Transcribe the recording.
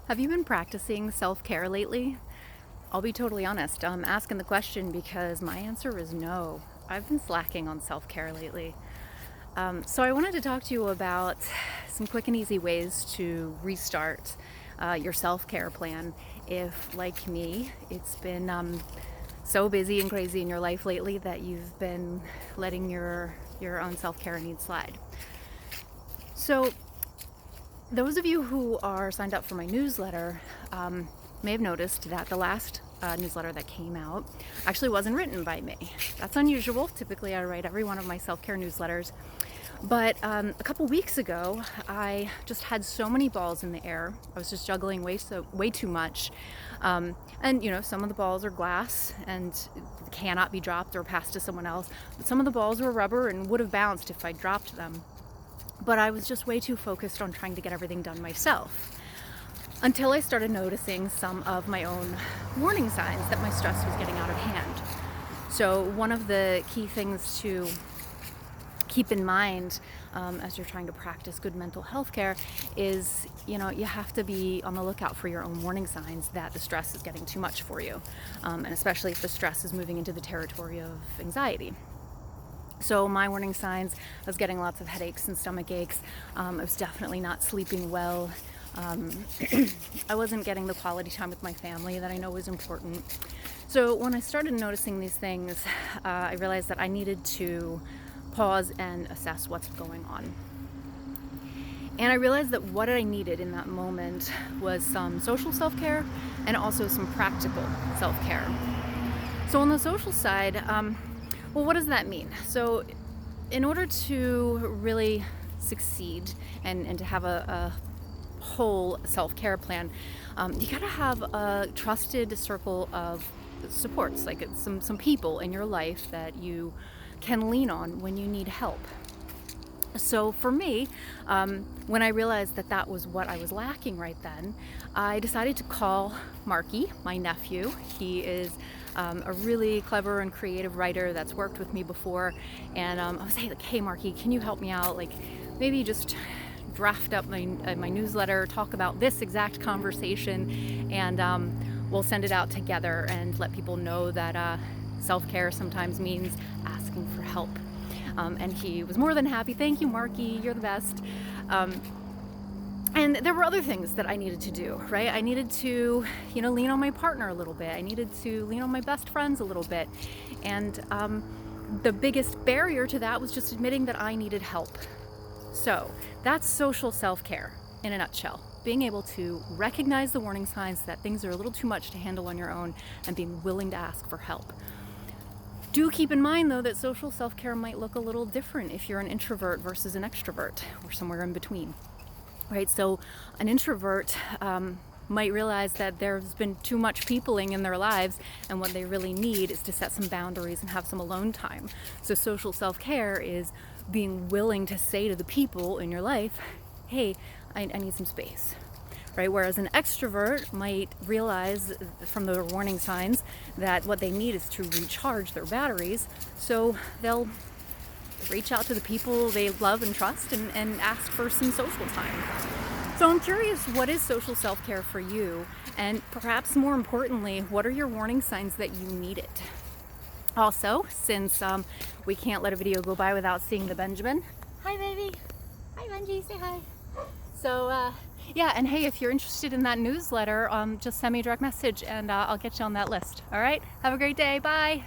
Have you been practicing self-care lately? I'll be totally honest. I'm asking the question because my answer is no. I've been slacking on self-care lately. So I wanted to talk to you about some quick and easy ways to restart your self-care plan if, like me, it's been so busy and crazy in your life lately that you've been letting your own self-care needs slide. So those of you who are signed up for my newsletter may have noticed that the last newsletter that came out actually wasn't written by me. That's unusual. Typically, I write every one of my self-care newsletters. But a couple weeks ago, I just had so many balls in the air. I was just juggling way too much. And some of the balls are glass and cannot be dropped or passed to someone else. But some of the balls were rubber and would have bounced if I dropped them. But I was just way too focused on trying to get everything done myself until I started noticing some of my own warning signs that my stress was getting out of hand. So one of the key things to keep in mind as you're trying to practice good mental health care is, you have to be on the lookout for your own warning signs that the stress is getting too much for you, and especially if the stress is moving into the territory of anxiety. So my warning signs, I was getting lots of headaches and stomach aches. I was definitely not sleeping well. I wasn't getting the quality time with my family that I know is important. So when I started noticing these things, I realized that I needed to pause and assess what's going on. And I realized that what I needed in that moment was some social self-care and also some practical self-care. So on the social side, well, what does that mean? So in order to really succeed and to have a whole self-care plan, you gotta have a trusted circle of supports, like some people in your life that you can lean on when you need help. So for me, when I realized that that was what I was lacking right then, I decided to call Marky, my nephew. He is a really clever and creative writer that's worked with me before. And I was like, hey, Marky, can you help me out? Like, maybe just draft up my newsletter, talk about this exact conversation, and we'll send it out together and let people know that self-care sometimes means asking for help. And he was more than happy. Thank you, Marky. You're the best. And there were other things that I needed to do, right? I needed to, lean on my partner a little bit. I needed to lean on my best friends a little bit. And the biggest barrier to that was just admitting that I needed help. So that's social self-care in a nutshell. Being able to recognize the warning signs that things are a little too much to handle on your own and being willing to ask for help. Do keep in mind, though, that social self-care might look a little different if you're an introvert versus an extrovert, or somewhere in between, right? So an introvert might realize that there's been too much peopling in their lives, and what they really need is to set some boundaries and have some alone time. So social self-care is being willing to say to the people in your life, hey, I need some space. Right? Whereas an extrovert might realize from the warning signs that what they need is to recharge their batteries, so they'll reach out to the people they love and trust and ask for some social time. So I'm curious, what is social self-care for you? And perhaps more importantly, what are your warning signs that you need it? Also, since we can't let a video go by without seeing the Benjamin. Hi, baby. Hi, Benji. Say hi. So, yeah, and hey, if you're interested in that newsletter, just send me a direct message and I'll get you on that list. All right? Have a great day. Bye.